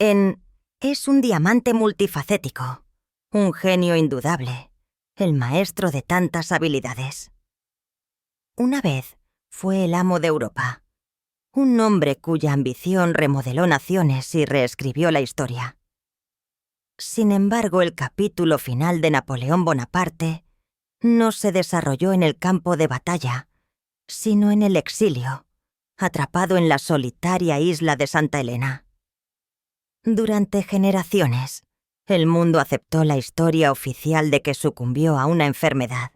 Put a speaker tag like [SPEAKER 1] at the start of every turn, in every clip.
[SPEAKER 1] Es un diamante multifacético, un genio indudable, el maestro de tantas habilidades. Una vez fue el amo de Europa, un hombre cuya ambición remodeló naciones y reescribió la historia. Sin embargo, el capítulo final de Napoleón Bonaparte no se desarrolló en el campo de batalla, sino en el exilio, atrapado en la solitaria isla de Santa Elena. Durante generaciones, el mundo aceptó la historia oficial de que sucumbió a una enfermedad.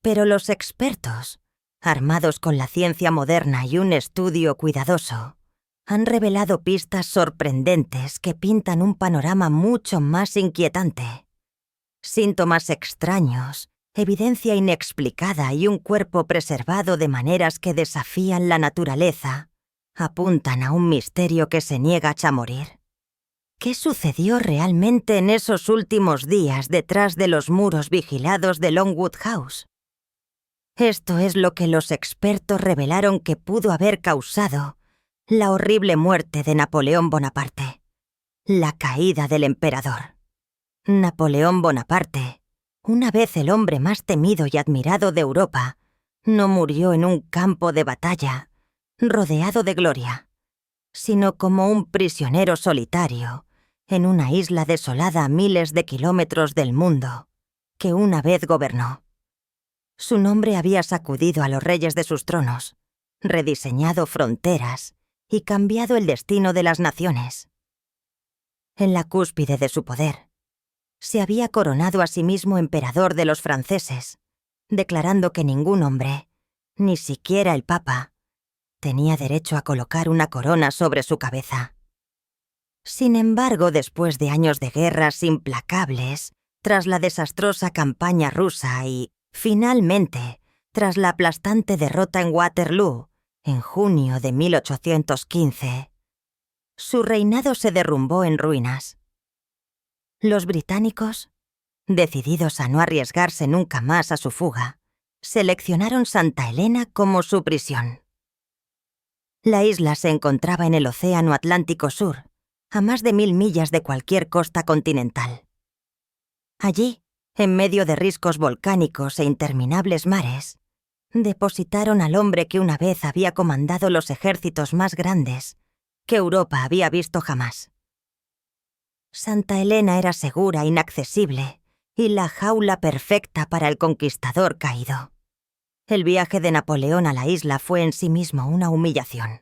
[SPEAKER 1] Pero los expertos, armados con la ciencia moderna y un estudio cuidadoso, han revelado pistas sorprendentes que pintan un panorama mucho más inquietante. Síntomas extraños, evidencia inexplicada y un cuerpo preservado de maneras que desafían la naturaleza, apuntan a un misterio que se niega a morir. ¿Qué sucedió realmente en esos últimos días detrás de los muros vigilados de Longwood House? Esto es lo que los expertos revelaron que pudo haber causado la horrible muerte de Napoleón Bonaparte, la caída del emperador. Napoleón Bonaparte, una vez el hombre más temido y admirado de Europa, no murió en un campo de batalla, rodeado de gloria, sino como un prisionero solitario en una isla desolada a miles de kilómetros del mundo, que una vez gobernó. Su nombre había sacudido a los reyes de sus tronos, rediseñado fronteras y cambiado el destino de las naciones. En la cúspide de su poder, se había coronado a sí mismo emperador de los franceses, declarando que ningún hombre, ni siquiera el Papa, tenía derecho a colocar una corona sobre su cabeza. Sin embargo, después de años de guerras implacables, tras la desastrosa campaña rusa y, finalmente, tras la aplastante derrota en Waterloo, en junio de 1815, su reinado se derrumbó en ruinas. Los británicos, decididos a no arriesgarse nunca más a su fuga, seleccionaron Santa Elena como su prisión. La isla se encontraba en el Océano Atlántico Sur, a más de 1000 millas de cualquier costa continental. Allí, en medio de riscos volcánicos e interminables mares, depositaron al hombre que una vez había comandado los ejércitos más grandes que Europa había visto jamás. Santa Elena era segura, inaccesible, y la jaula perfecta para el conquistador caído. El viaje de Napoleón a la isla fue en sí mismo una humillación.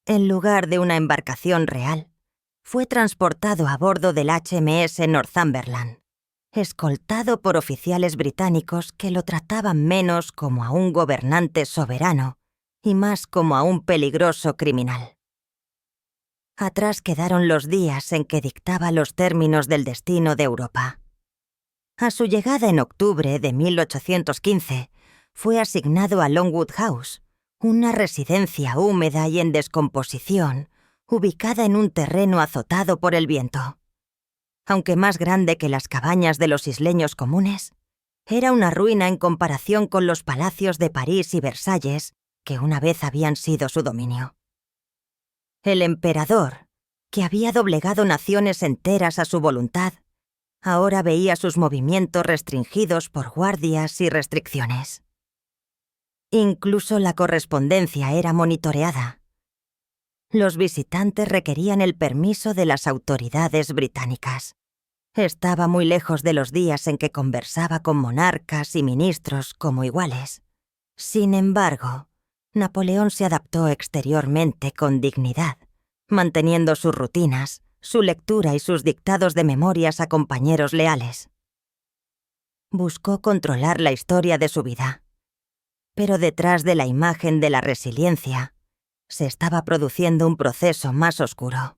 [SPEAKER 1] En lugar de una embarcación real, fue transportado a bordo del HMS Northumberland, escoltado por oficiales británicos que lo trataban menos como a un gobernante soberano y más como a un peligroso criminal. Atrás quedaron los días en que dictaba los términos del destino de Europa. A su llegada en octubre de 1815, fue asignado a Longwood House, una residencia húmeda y en descomposición, ubicada en un terreno azotado por el viento. Aunque más grande que las cabañas de los isleños comunes, era una ruina en comparación con los palacios de París y Versalles que una vez habían sido su dominio. El emperador, que había doblegado naciones enteras a su voluntad, ahora veía sus movimientos restringidos por guardias y restricciones. Incluso la correspondencia era monitoreada. Los visitantes requerían el permiso de las autoridades británicas. Estaba muy lejos de los días en que conversaba con monarcas y ministros como iguales. Sin embargo, Napoleón se adaptó exteriormente con dignidad, manteniendo sus rutinas, su lectura y sus dictados de memorias a compañeros leales. Buscó controlar la historia de su vida. Pero detrás de la imagen de la resiliencia, se estaba produciendo un proceso más oscuro.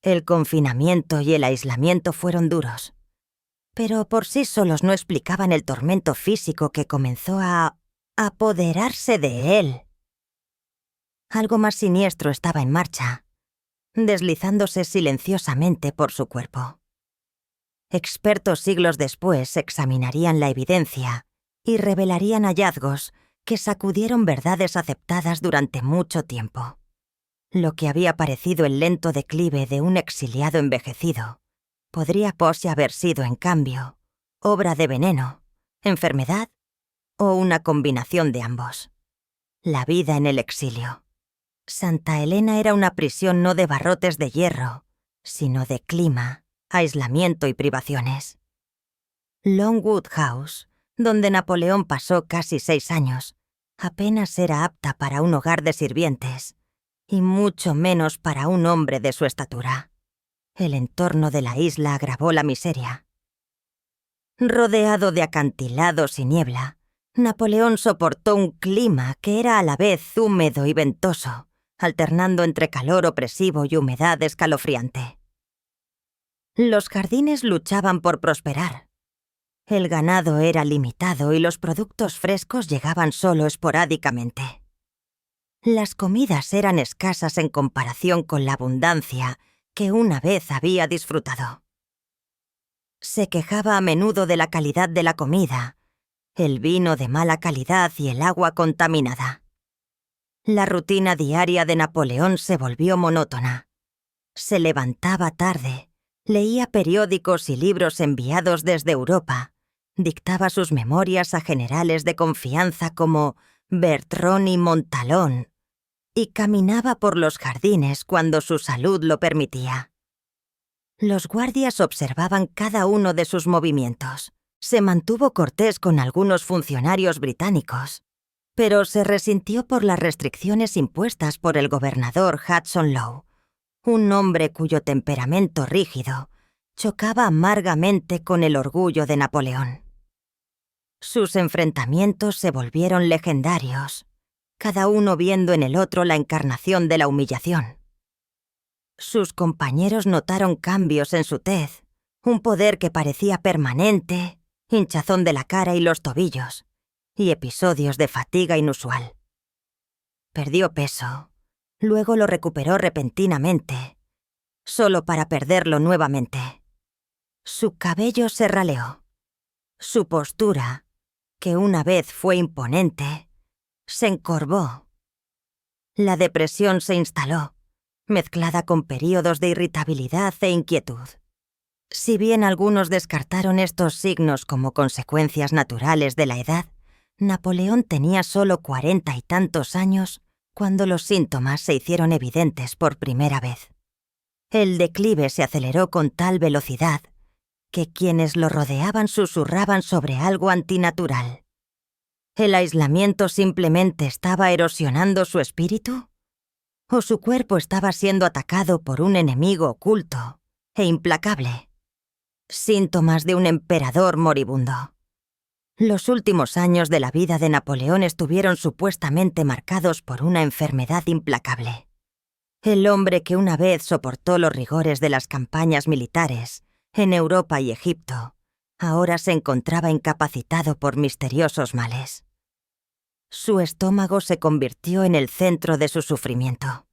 [SPEAKER 1] El confinamiento y el aislamiento fueron duros, pero por sí solos no explicaban el tormento físico que comenzó a apoderarse de él. Algo más siniestro estaba en marcha, deslizándose silenciosamente por su cuerpo. Expertos siglos después examinarían la evidencia y revelarían hallazgos que sacudieron verdades aceptadas durante mucho tiempo. Lo que había parecido el lento declive de un exiliado envejecido podría Posse haber sido, en cambio, obra de veneno, enfermedad o una combinación de ambos. La vida en el exilio. Santa Elena era una prisión no de barrotes de hierro, sino de clima, aislamiento y privaciones. Longwood House, donde Napoleón pasó casi 6 años, apenas era apta para un hogar de sirvientes, y mucho menos para un hombre de su estatura. El entorno de la isla agravó la miseria. Rodeado de acantilados y niebla, Napoleón soportó un clima que era a la vez húmedo y ventoso, alternando entre calor opresivo y humedad escalofriante. Los jardines luchaban por prosperar. El ganado era limitado y los productos frescos llegaban solo esporádicamente. Las comidas eran escasas en comparación con la abundancia que una vez había disfrutado. Se quejaba a menudo de la calidad de la comida, el vino de mala calidad y el agua contaminada. La rutina diaria de Napoleón se volvió monótona. Se levantaba tarde, leía periódicos y libros enviados desde Europa, dictaba sus memorias a generales de confianza como Bertrand y Montalón, y caminaba por los jardines cuando su salud lo permitía. Los guardias observaban cada uno de sus movimientos. Se mantuvo cortés con algunos funcionarios británicos, pero se resintió por las restricciones impuestas por el gobernador Hudson Lowe, un hombre cuyo temperamento rígido chocaba amargamente con el orgullo de Napoleón. Sus enfrentamientos se volvieron legendarios, cada uno viendo en el otro la encarnación de la humillación. Sus compañeros notaron cambios en su tez, un poder que parecía permanente, hinchazón de la cara y los tobillos, y episodios de fatiga inusual. Perdió peso, luego lo recuperó repentinamente, solo para perderlo nuevamente. Su cabello se raleó. Su postura, que una vez fue imponente, se encorvó. La depresión se instaló, mezclada con períodos de irritabilidad e inquietud. Si bien algunos descartaron estos signos como consecuencias naturales de la edad, Napoleón tenía solo 40 y tantos años cuando los síntomas se hicieron evidentes por primera vez. El declive se aceleró con tal velocidad que quienes lo rodeaban susurraban sobre algo antinatural. ¿El aislamiento simplemente estaba erosionando su espíritu? ¿O su cuerpo estaba siendo atacado por un enemigo oculto e implacable? Síntomas de un emperador moribundo. Los últimos años de la vida de Napoleón estuvieron supuestamente marcados por una enfermedad implacable. El hombre que una vez soportó los rigores de las campañas militares en Europa y Egipto, ahora se encontraba incapacitado por misteriosos males. Su estómago se convirtió en el centro de su sufrimiento.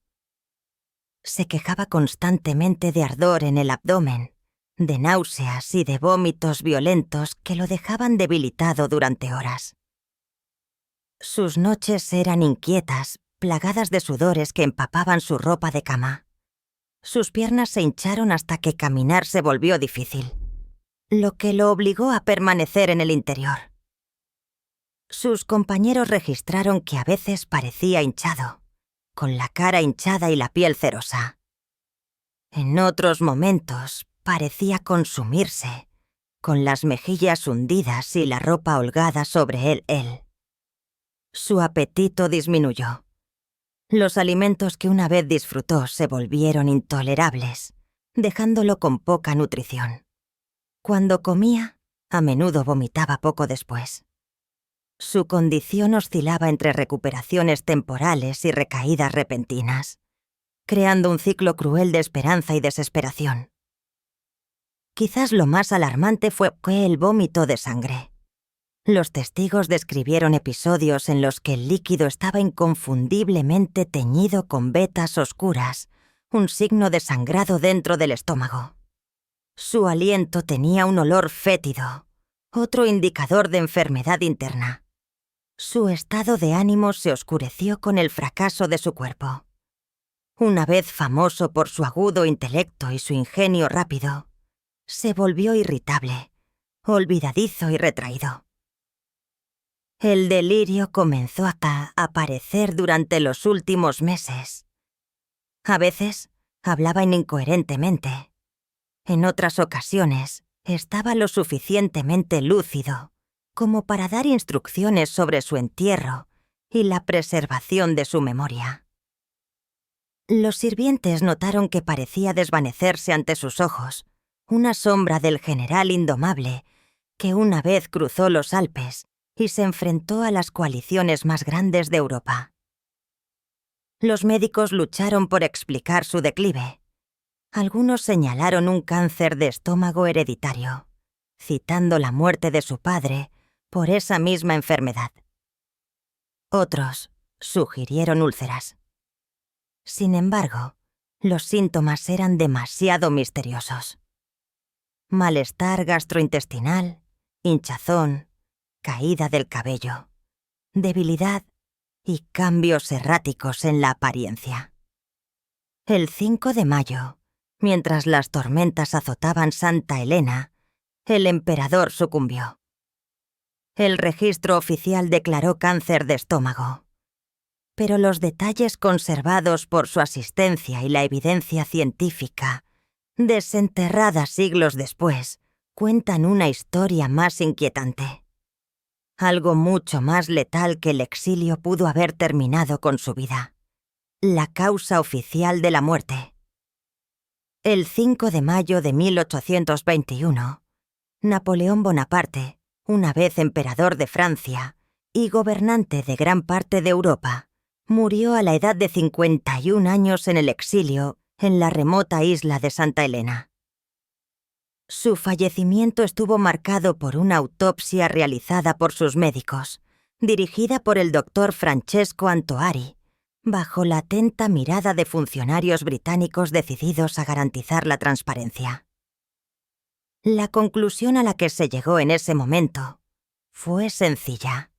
[SPEAKER 1] Se quejaba constantemente de ardor en el abdomen, de náuseas y de vómitos violentos que lo dejaban debilitado durante horas. Sus noches eran inquietas, plagadas de sudores que empapaban su ropa de cama. Sus piernas se hincharon hasta que caminar se volvió difícil, lo que lo obligó a permanecer en el interior. Sus compañeros registraron que a veces parecía hinchado, con la cara hinchada y la piel cerosa. En otros momentos parecía consumirse, con las mejillas hundidas y la ropa holgada sobre él. Su apetito disminuyó. Los alimentos que una vez disfrutó se volvieron intolerables, dejándolo con poca nutrición. Cuando comía, a menudo vomitaba poco después. Su condición oscilaba entre recuperaciones temporales y recaídas repentinas, creando un ciclo cruel de esperanza y desesperación. Quizás lo más alarmante fue el vómito de sangre. Los testigos describieron episodios en los que el líquido estaba inconfundiblemente teñido con vetas oscuras, un signo de sangrado dentro del estómago. Su aliento tenía un olor fétido, otro indicador de enfermedad interna. Su estado de ánimo se oscureció con el fracaso de su cuerpo. una vez famoso por su agudo intelecto y su ingenio rápido, se volvió irritable, olvidadizo y retraído. El delirio comenzó a aparecer durante los últimos meses. A veces hablaba incoherentemente. En otras ocasiones estaba lo suficientemente lúcido como para dar instrucciones sobre su entierro y la preservación de su memoria. Los sirvientes notaron que parecía desvanecerse ante sus ojos una sombra del general indomable que una vez cruzó los Alpes y se enfrentó a las coaliciones más grandes de Europa. Los médicos lucharon por explicar su declive. Algunos señalaron un cáncer de estómago hereditario, citando la muerte de su padre por esa misma enfermedad. Otros sugirieron úlceras. Sin embargo, los síntomas eran demasiado misteriosos. Malestar gastrointestinal, hinchazón, caída del cabello, debilidad y cambios erráticos en la apariencia. El 5 de mayo, mientras las tormentas azotaban Santa Helena, el emperador sucumbió. El registro oficial declaró cáncer de estómago, pero los detalles conservados por su asistencia y la evidencia científica, desenterrada siglos después, cuentan una historia más inquietante. Algo mucho más letal que el exilio pudo haber terminado con su vida. La causa oficial de la muerte. El 5 de mayo de 1821, Napoleón Bonaparte, una vez emperador de Francia y gobernante de gran parte de Europa, murió a la edad de 51 años en el exilio en la remota isla de Santa Helena. Su fallecimiento estuvo marcado por una autopsia realizada por sus médicos, dirigida por el doctor Francesco Antoari, bajo la atenta mirada de funcionarios británicos decididos a garantizar la transparencia. La conclusión a la que se llegó en ese momento fue sencilla.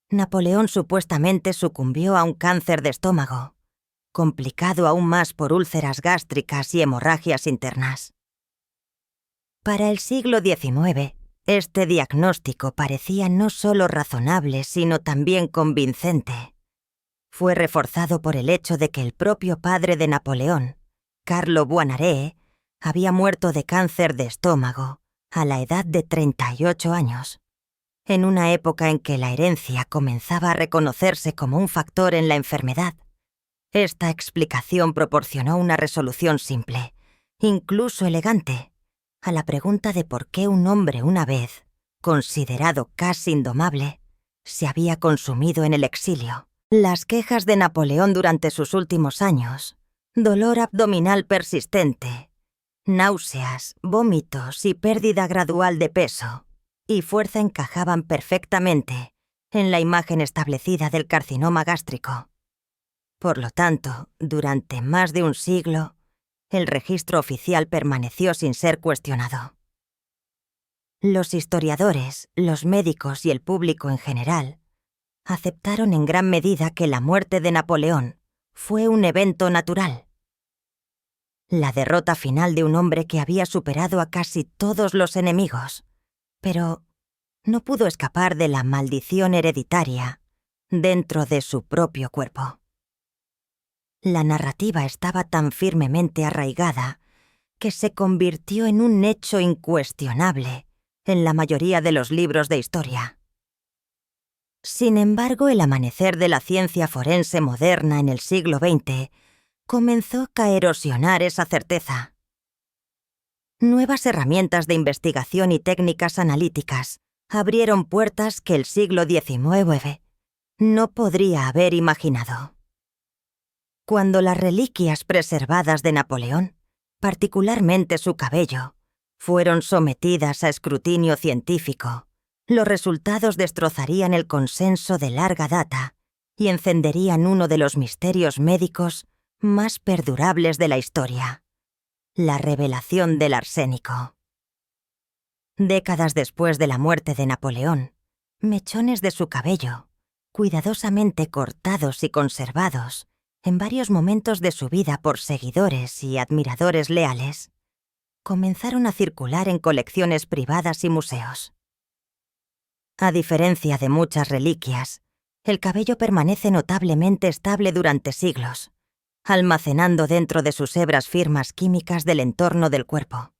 [SPEAKER 1] Napoleón supuestamente sucumbió a un cáncer de estómago, complicado aún más por úlceras gástricas y hemorragias internas. Para el siglo XIX, este diagnóstico parecía no solo razonable, sino también convincente. Fue reforzado por el hecho de que el propio padre de Napoleón, Carlo Buonarrota, había muerto de cáncer de estómago a la edad de 38 años, en una época en que la herencia comenzaba a reconocerse como un factor en la enfermedad. Esta explicación proporcionó una resolución simple, incluso elegante, a la pregunta de por qué un hombre una vez, considerado casi indomable, se había consumido en el exilio. Las quejas de Napoleón durante sus últimos años, dolor abdominal persistente, náuseas, vómitos y pérdida gradual de peso y fuerza encajaban perfectamente en la imagen establecida del carcinoma gástrico. Por lo tanto, durante más de un siglo, el registro oficial permaneció sin ser cuestionado. Los historiadores, los médicos y el público en general aceptaron en gran medida que la muerte de Napoleón fue un evento natural. La derrota final de un hombre que había superado a casi todos los enemigos, pero no pudo escapar de la maldición hereditaria dentro de su propio cuerpo. La narrativa estaba tan firmemente arraigada que se convirtió en un hecho incuestionable en la mayoría de los libros de historia. Sin embargo, el amanecer de la ciencia forense moderna en el siglo XX comenzó a erosionar esa certeza. Nuevas herramientas de investigación y técnicas analíticas abrieron puertas que el siglo XIX no podría haber imaginado. Cuando las reliquias preservadas de Napoleón, particularmente su cabello, fueron sometidas a escrutinio científico, los resultados destrozarían el consenso de larga data y encenderían uno de los misterios médicos más perdurables de la historia: la revelación del arsénico. Décadas después de la muerte de Napoleón, mechones de su cabello, cuidadosamente cortados y conservados, en varios momentos de su vida por seguidores y admiradores leales, comenzaron a circular en colecciones privadas y museos. A diferencia de muchas reliquias, el cabello permanece notablemente estable durante siglos, almacenando dentro de sus hebras firmas químicas del entorno del cuerpo.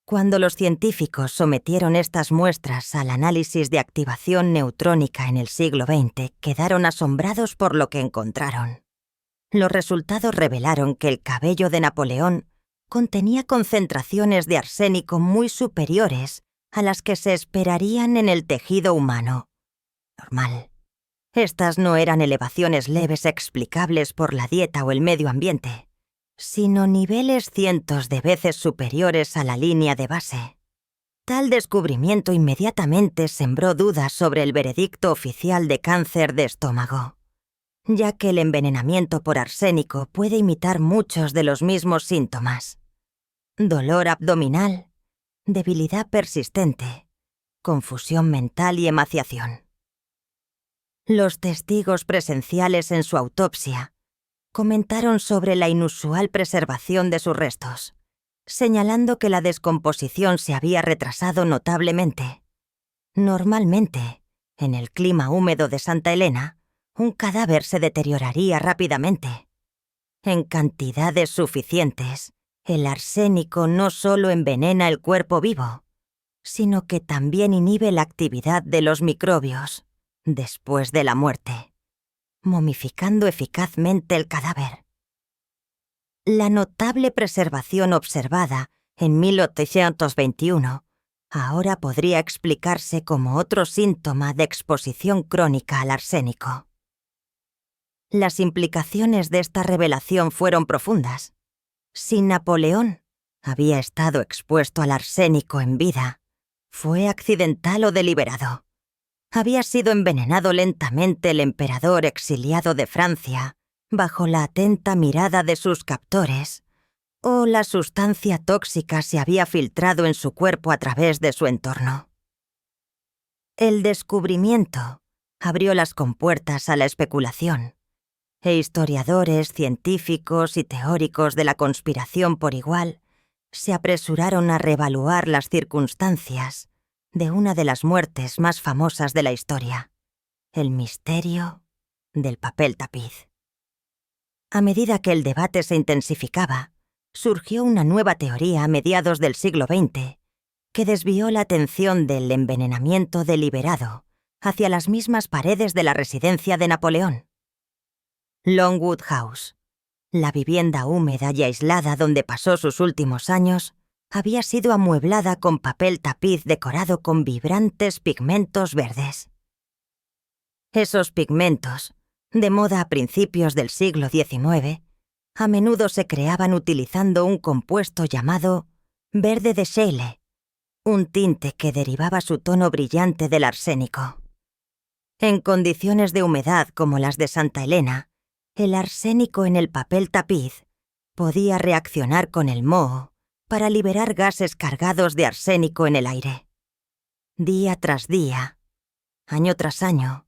[SPEAKER 1] Cuando los científicos sometieron estas muestras al análisis de activación neutrónica en el siglo XX, quedaron asombrados por lo que encontraron. Los resultados revelaron que el cabello de Napoleón contenía concentraciones de arsénico muy superiores a las que se esperarían en el tejido humano normal. Estas no eran elevaciones leves explicables por la dieta o el medio ambiente, sino niveles cientos de veces superiores a la línea de base. Tal descubrimiento inmediatamente sembró dudas sobre el veredicto oficial de cáncer de estómago, ya que el envenenamiento por arsénico puede imitar muchos de los mismos síntomas: dolor abdominal, debilidad persistente, confusión mental y emaciación. Los testigos presenciales en su autopsia comentaron sobre la inusual preservación de sus restos, señalando que la descomposición se había retrasado notablemente. Normalmente, en el clima húmedo de Santa Elena, un cadáver se deterioraría rápidamente. En cantidades suficientes, el arsénico no solo envenena el cuerpo vivo, sino que también inhibe la actividad de los microbios después de la muerte, momificando eficazmente el cadáver. La notable preservación observada en 1821 ahora podría explicarse como otro síntoma de exposición crónica al arsénico. Las implicaciones de esta revelación fueron profundas. Si Napoleón había estado expuesto al arsénico en vida, ¿fue accidental o deliberado? ¿Había sido envenenado lentamente el emperador exiliado de Francia bajo la atenta mirada de sus captores, o la sustancia tóxica se había filtrado en su cuerpo a través de su entorno? El descubrimiento abrió las compuertas a la especulación, e historiadores, científicos y teóricos de la conspiración por igual se apresuraron a reevaluar las circunstancias de una de las muertes más famosas de la historia: el misterio del papel tapiz. A medida que el debate se intensificaba, surgió una nueva teoría a mediados del siglo XX que desvió la atención del envenenamiento deliberado hacia las mismas paredes de la residencia de Napoleón. Longwood House, la vivienda húmeda y aislada donde pasó sus últimos años, había sido amueblada con papel tapiz decorado con vibrantes pigmentos verdes. Esos pigmentos, de moda a principios del siglo XIX, a menudo se creaban utilizando un compuesto llamado verde de Scheele, un tinte que derivaba su tono brillante del arsénico. En condiciones de humedad como las de Santa Elena, el arsénico en el papel tapiz podía reaccionar con el moho para liberar gases cargados de arsénico en el aire. Día tras día, año tras año,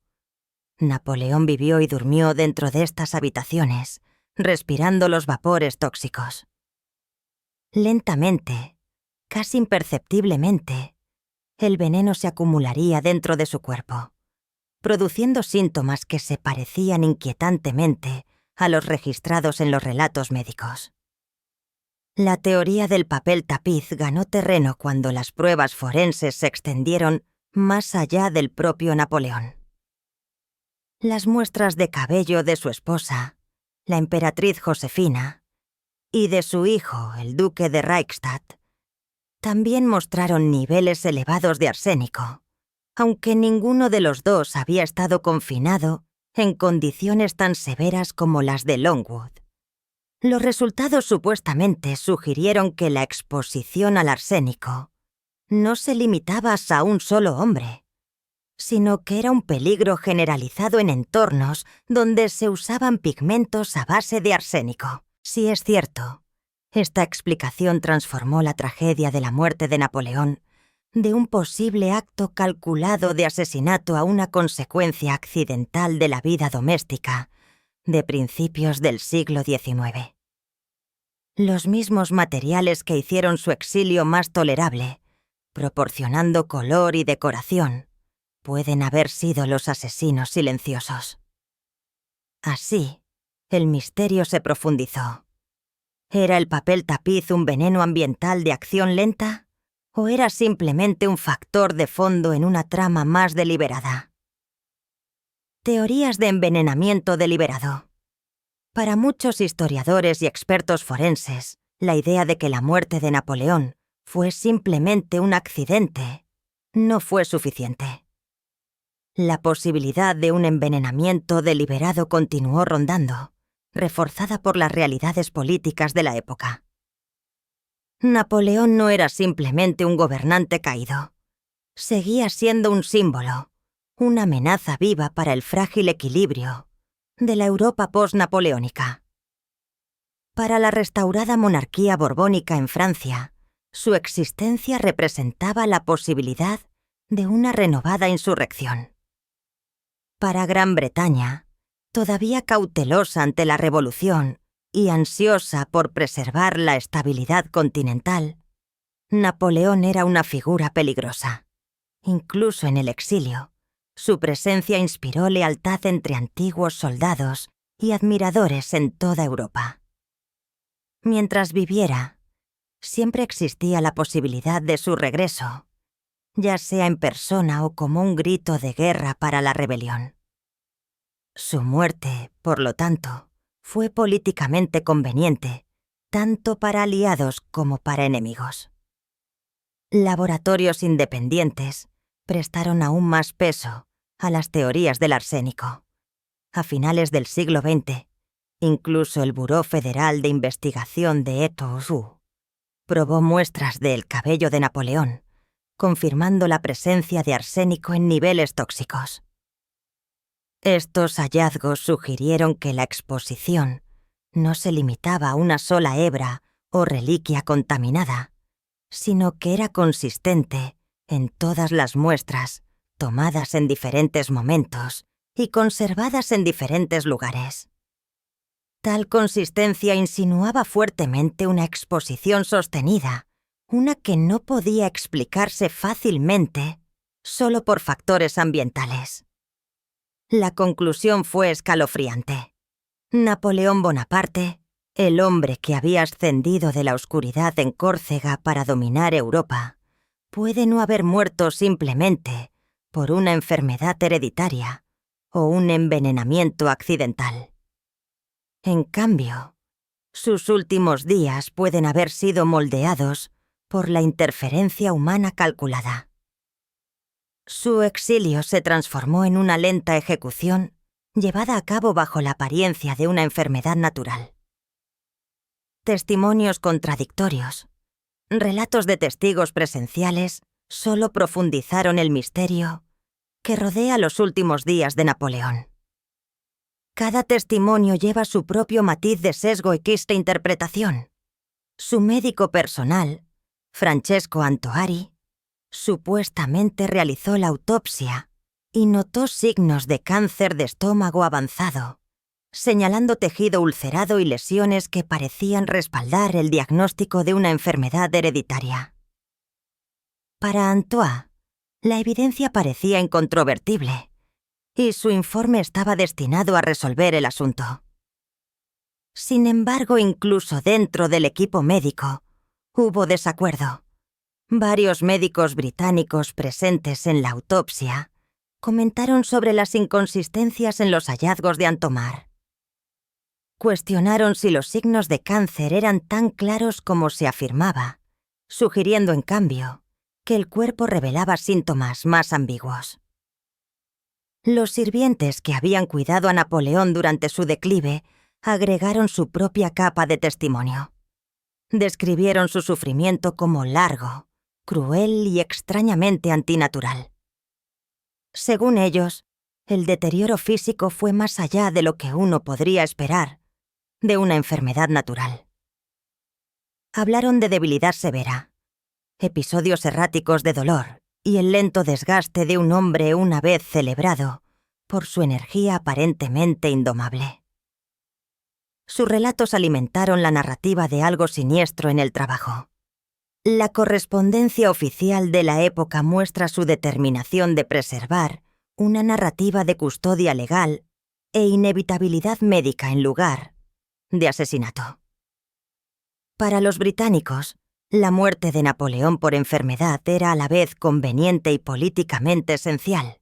[SPEAKER 1] Napoleón vivió y durmió dentro de estas habitaciones, respirando los vapores tóxicos. Lentamente, casi imperceptiblemente, el veneno se acumularía dentro de su cuerpo, produciendo síntomas que se parecían inquietantemente a los registrados en los relatos médicos. La teoría del papel tapiz ganó terreno cuando las pruebas forenses se extendieron más allá del propio Napoleón. Las muestras de cabello de su esposa, la emperatriz Josefina, y de su hijo, el duque de Reichstadt, también mostraron niveles elevados de arsénico, aunque ninguno de los dos había estado confinado en condiciones tan severas como las de Longwood. Los resultados supuestamente sugirieron que la exposición al arsénico no se limitaba a un solo hombre, sino que era un peligro generalizado en entornos donde se usaban pigmentos a base de arsénico. Si es cierto, esta explicación transformó la tragedia de la muerte de Napoleón de un posible acto calculado de asesinato a una consecuencia accidental de la vida doméstica de principios del siglo XIX. Los mismos materiales que hicieron su exilio más tolerable, proporcionando color y decoración, pueden haber sido los asesinos silenciosos. Así, el misterio se profundizó. ¿Era el papel tapiz un veneno ambiental de acción lenta? ¿O era simplemente un factor de fondo en una trama más deliberada? Teorías de envenenamiento deliberado. Para muchos historiadores y expertos forenses, la idea de que la muerte de Napoleón fue simplemente un accidente no fue suficiente. La posibilidad de un envenenamiento deliberado continuó rondando, reforzada por las realidades políticas de la época. Napoleón no era simplemente un gobernante caído. Seguía siendo un símbolo, una amenaza viva para el frágil equilibrio de la Europa post-napoleónica. Para la restaurada monarquía borbónica en Francia, su existencia representaba la posibilidad de una renovada insurrección. Para Gran Bretaña, todavía cautelosa ante la revolución y ansiosa por preservar la estabilidad continental, Napoleón era una figura peligrosa. Incluso en el exilio, su presencia inspiró lealtad entre antiguos soldados y admiradores en toda Europa. Mientras viviera, siempre existía la posibilidad de su regreso, ya sea en persona o como un grito de guerra para la rebelión. Su muerte, por lo tanto, fue políticamente conveniente, tanto para aliados como para enemigos. Laboratorios independientes prestaron aún más peso a las teorías del arsénico. A finales del siglo XX, incluso el Buró Federal de Investigación de Eto-Su probó muestras del cabello de Napoleón, confirmando la presencia de arsénico en niveles tóxicos. Estos hallazgos sugirieron que la exposición no se limitaba a una sola hebra o reliquia contaminada, sino que era consistente en todas las muestras tomadas en diferentes momentos y conservadas en diferentes lugares. Tal consistencia insinuaba fuertemente una exposición sostenida, una que no podía explicarse fácilmente solo por factores ambientales. La conclusión fue escalofriante. Napoleón Bonaparte, el hombre que había ascendido de la oscuridad en Córcega para dominar Europa, puede no haber muerto simplemente por una enfermedad hereditaria o un envenenamiento accidental. En cambio, sus últimos días pueden haber sido moldeados por la interferencia humana calculada. Su exilio se transformó en una lenta ejecución llevada a cabo bajo la apariencia de una enfermedad natural. Testimonios contradictorios, relatos de testigos presenciales solo profundizaron el misterio que rodea los últimos días de Napoleón. Cada testimonio lleva su propio matiz de sesgo y quista interpretación. Su médico personal, Francesco Antoari, supuestamente realizó la autopsia y notó signos de cáncer de estómago avanzado, señalando tejido ulcerado y lesiones que parecían respaldar el diagnóstico de una enfermedad hereditaria. Para Antoine, la evidencia parecía incontrovertible, y su informe estaba destinado a resolver el asunto. Sin embargo, incluso dentro del equipo médico, hubo desacuerdo. Varios médicos británicos presentes en la autopsia comentaron sobre las inconsistencias en los hallazgos de Antomar. Cuestionaron si los signos de cáncer eran tan claros como se afirmaba, sugiriendo, en cambio, que el cuerpo revelaba síntomas más ambiguos. Los sirvientes que habían cuidado a Napoleón durante su declive agregaron su propia capa de testimonio. Describieron su sufrimiento como largo, cruel y extrañamente antinatural. Según ellos, el deterioro físico fue más allá de lo que uno podría esperar de una enfermedad natural. Hablaron de debilidad severa, episodios erráticos de dolor y el lento desgaste de un hombre una vez celebrado por su energía aparentemente indomable. Sus relatos alimentaron la narrativa de algo siniestro en el trabajo. La correspondencia oficial de la época muestra su determinación de preservar una narrativa de custodia legal e inevitabilidad médica en lugar de asesinato. Para los británicos, la muerte de Napoleón por enfermedad era a la vez conveniente y políticamente esencial,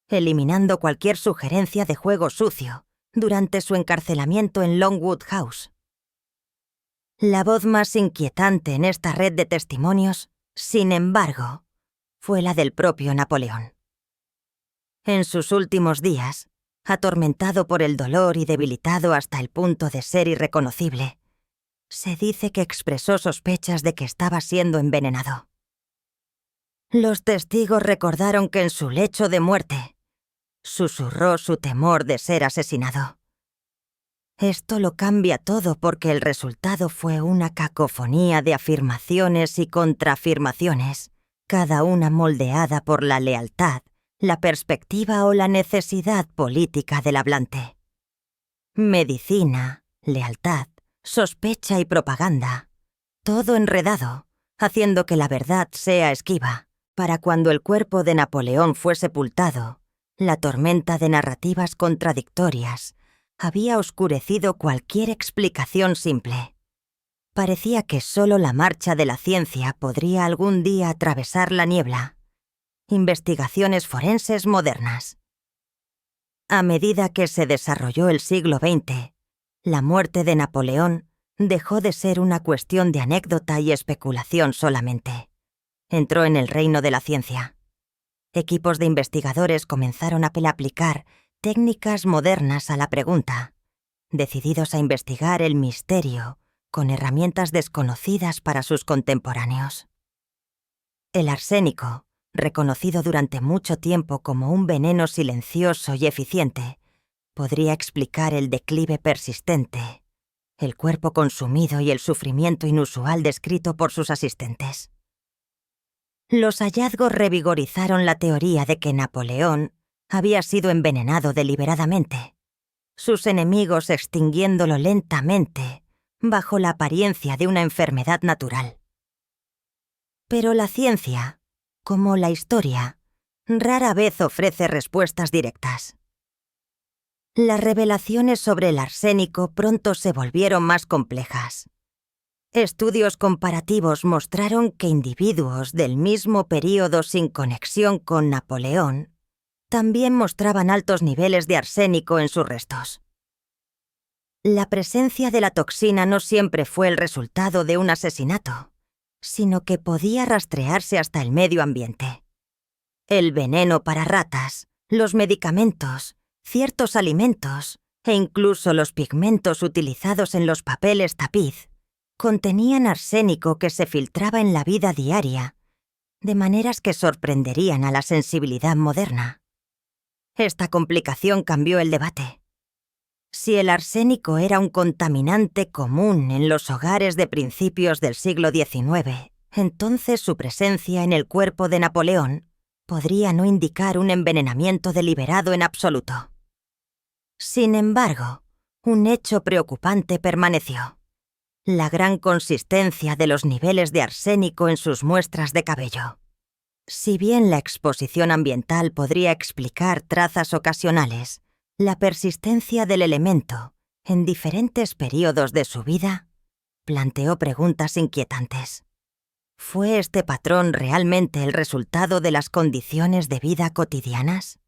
[SPEAKER 1] eliminando cualquier sugerencia de juego sucio durante su encarcelamiento en Longwood House. La voz más inquietante en esta red de testimonios, sin embargo, fue la del propio Napoleón. En sus últimos días, atormentado por el dolor y debilitado hasta el punto de ser irreconocible, se dice que expresó sospechas de que estaba siendo envenenado. Los testigos recordaron que en su lecho de muerte susurró su temor de ser asesinado. Esto lo cambia todo porque el resultado fue una cacofonía de afirmaciones y contraafirmaciones, cada una moldeada por la lealtad, la perspectiva o la necesidad política del hablante. Medicina, lealtad, sospecha y propaganda, todo enredado, haciendo que la verdad sea esquiva. Para cuando el cuerpo de Napoleón fue sepultado, la tormenta de narrativas contradictorias había oscurecido cualquier explicación simple. Parecía que solo la marcha de la ciencia podría algún día atravesar la niebla. Investigaciones forenses modernas. A medida que se desarrolló el siglo XX, la muerte de Napoleón dejó de ser una cuestión de anécdota y especulación solamente. Entró en el reino de la ciencia. Equipos de investigadores comenzaron a aplicar técnicas modernas a la pregunta, decididos a investigar el misterio con herramientas desconocidas para sus contemporáneos. El arsénico, reconocido durante mucho tiempo como un veneno silencioso y eficiente, podría explicar el declive persistente, el cuerpo consumido y el sufrimiento inusual descrito por sus asistentes. Los hallazgos revigorizaron la teoría de que Napoleón había sido envenenado deliberadamente, sus enemigos extinguiéndolo lentamente bajo la apariencia de una enfermedad natural. Pero la ciencia, como la historia, rara vez ofrece respuestas directas. Las revelaciones sobre el arsénico pronto se volvieron más complejas. Estudios comparativos mostraron que individuos del mismo período sin conexión con Napoleón también mostraban altos niveles de arsénico en sus restos. La presencia de la toxina no siempre fue el resultado de un asesinato, sino que podía rastrearse hasta el medio ambiente. El veneno para ratas, los medicamentos, ciertos alimentos e incluso los pigmentos utilizados en los papeles tapiz contenían arsénico que se filtraba en la vida diaria, de maneras que sorprenderían a la sensibilidad moderna. Esta complicación cambió el debate. Si el arsénico era un contaminante común en los hogares de principios del siglo XIX, entonces su presencia en el cuerpo de Napoleón podría no indicar un envenenamiento deliberado en absoluto. Sin embargo, un hecho preocupante permaneció: la gran consistencia de los niveles de arsénico en sus muestras de cabello. Si bien la exposición ambiental podría explicar trazas ocasionales, la persistencia del elemento en diferentes periodos de su vida planteó preguntas inquietantes. ¿Fue este patrón realmente el resultado de las condiciones de vida cotidianas?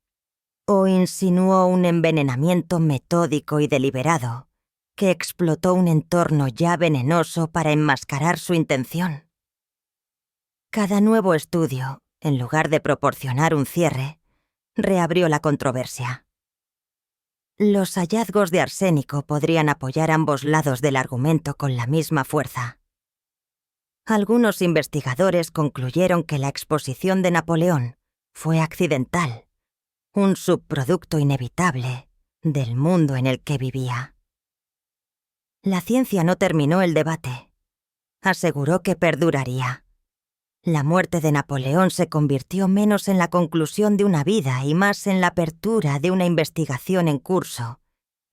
[SPEAKER 1] ¿O insinuó un envenenamiento metódico y deliberado que explotó un entorno ya venenoso para enmascarar su intención? Cada nuevo estudio, en lugar de proporcionar un cierre, reabrió la controversia. Los hallazgos de arsénico podrían apoyar ambos lados del argumento con la misma fuerza. Algunos investigadores concluyeron que la exposición de Napoleón fue accidental, un subproducto inevitable del mundo en el que vivía. La ciencia no terminó el debate. Aseguró que perduraría. La muerte de Napoleón se convirtió menos en la conclusión de una vida y más en la apertura de una investigación en curso,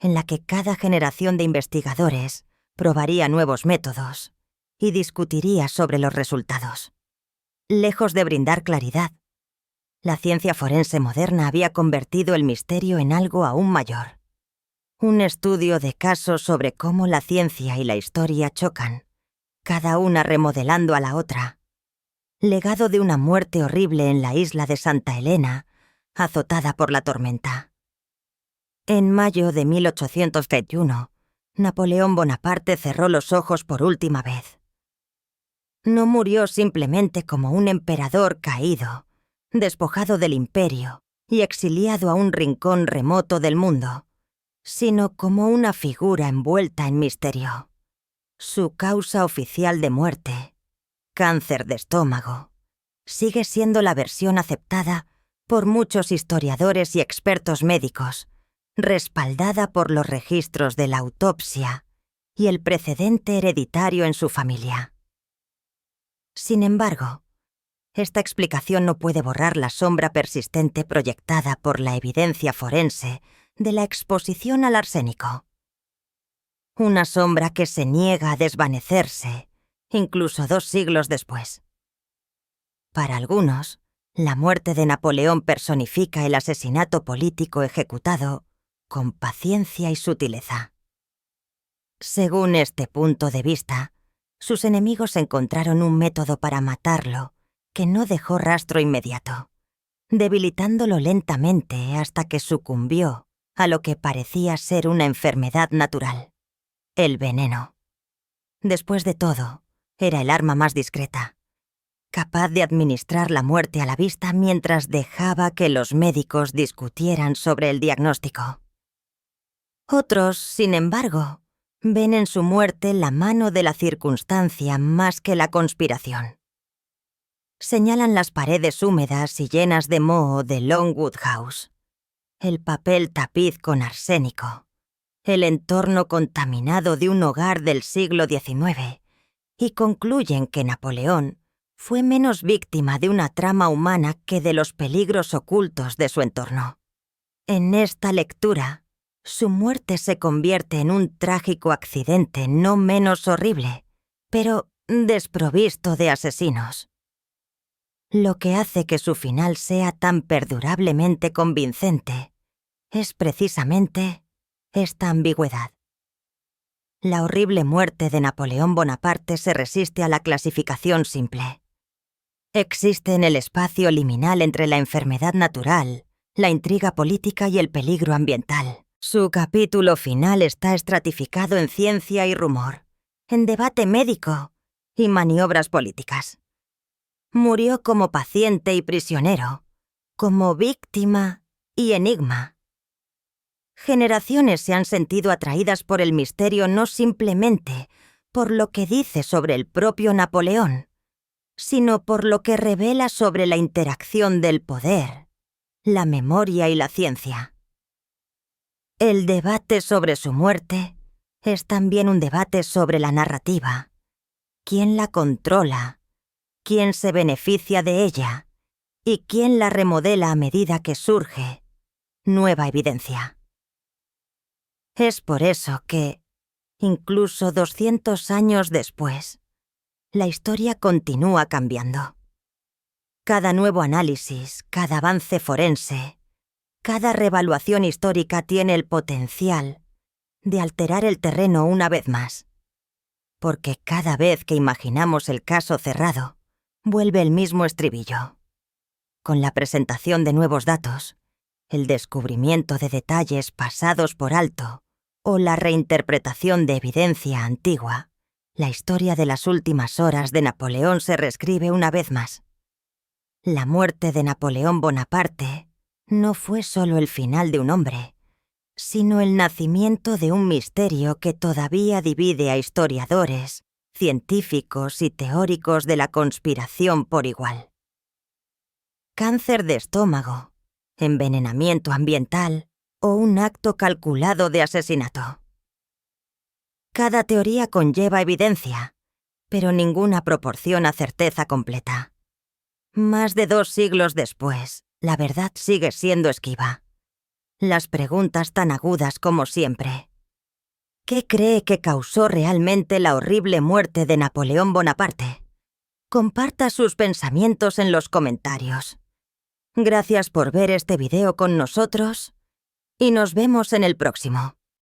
[SPEAKER 1] en la que cada generación de investigadores probaría nuevos métodos y discutiría sobre los resultados. Lejos de brindar claridad, la ciencia forense moderna había convertido el misterio en algo aún mayor. Un estudio de casos sobre cómo la ciencia y la historia chocan, cada una remodelando a la otra. Legado de una muerte horrible en la isla de Santa Elena, azotada por la tormenta. En mayo de 1821, Napoleón Bonaparte cerró los ojos por última vez. No murió simplemente como un emperador caído, despojado del imperio y exiliado a un rincón remoto del mundo, sino como una figura envuelta en misterio. Su causa oficial de muerte, cáncer de estómago, sigue siendo la versión aceptada por muchos historiadores y expertos médicos, respaldada por los registros de la autopsia y el precedente hereditario en su familia. Sin embargo, esta explicación no puede borrar la sombra persistente proyectada por la evidencia forense de la exposición al arsénico. Una sombra que se niega a desvanecerse, incluso 2 siglos después. Para algunos, la muerte de Napoleón personifica el asesinato político ejecutado con paciencia y sutileza. Según este punto de vista, sus enemigos encontraron un método para matarlo que no dejó rastro inmediato, debilitándolo lentamente hasta que sucumbió a lo que parecía ser una enfermedad natural: el veneno. Después de todo, era el arma más discreta, capaz de administrar la muerte a la vista mientras dejaba que los médicos discutieran sobre el diagnóstico. Otros, sin embargo, ven en su muerte la mano de la circunstancia más que la conspiración. Señalan las paredes húmedas y llenas de moho de Longwood House, el papel tapiz con arsénico, el entorno contaminado de un hogar del siglo XIX, y concluyen que Napoleón fue menos víctima de una trama humana que de los peligros ocultos de su entorno. En esta lectura, su muerte se convierte en un trágico accidente no menos horrible, pero desprovisto de asesinos. Lo que hace que su final sea tan perdurablemente convincente es precisamente esta ambigüedad. La horrible muerte de Napoleón Bonaparte se resiste a la clasificación simple. Existe en el espacio liminal entre la enfermedad natural, la intriga política y el peligro ambiental. Su capítulo final está estratificado en ciencia y rumor, en debate médico y maniobras políticas. Murió como paciente y prisionero, como víctima y enigma. Generaciones se han sentido atraídas por el misterio no simplemente por lo que dice sobre el propio Napoleón, sino por lo que revela sobre la interacción del poder, la memoria y la ciencia. El debate sobre su muerte es también un debate sobre la narrativa. ¿Quién la controla? ¿Quién se beneficia de ella? ¿Y quién la remodela a medida que surge nueva evidencia? Es por eso que, incluso 200 años después, la historia continúa cambiando. Cada nuevo análisis, cada avance forense, cada reevaluación histórica tiene el potencial de alterar el terreno una vez más, porque cada vez que imaginamos el caso cerrado, vuelve el mismo estribillo. Con la presentación de nuevos datos, el descubrimiento de detalles pasados por alto o la reinterpretación de evidencia antigua, la historia de las últimas horas de Napoleón se reescribe una vez más. La muerte de Napoleón Bonaparte no fue solo el final de un hombre, sino el nacimiento de un misterio que todavía divide a historiadores, científicos y teóricos de la conspiración por igual. Cáncer de estómago, envenenamiento ambiental o un acto calculado de asesinato. Cada teoría conlleva evidencia, pero ninguna proporciona certeza completa. Más de 2 siglos después, la verdad sigue siendo esquiva. Las preguntas tan agudas como siempre. ¿Qué cree que causó realmente la horrible muerte de Napoleón Bonaparte? Comparta sus pensamientos en los comentarios. Gracias por ver este video con nosotros y nos vemos en el próximo.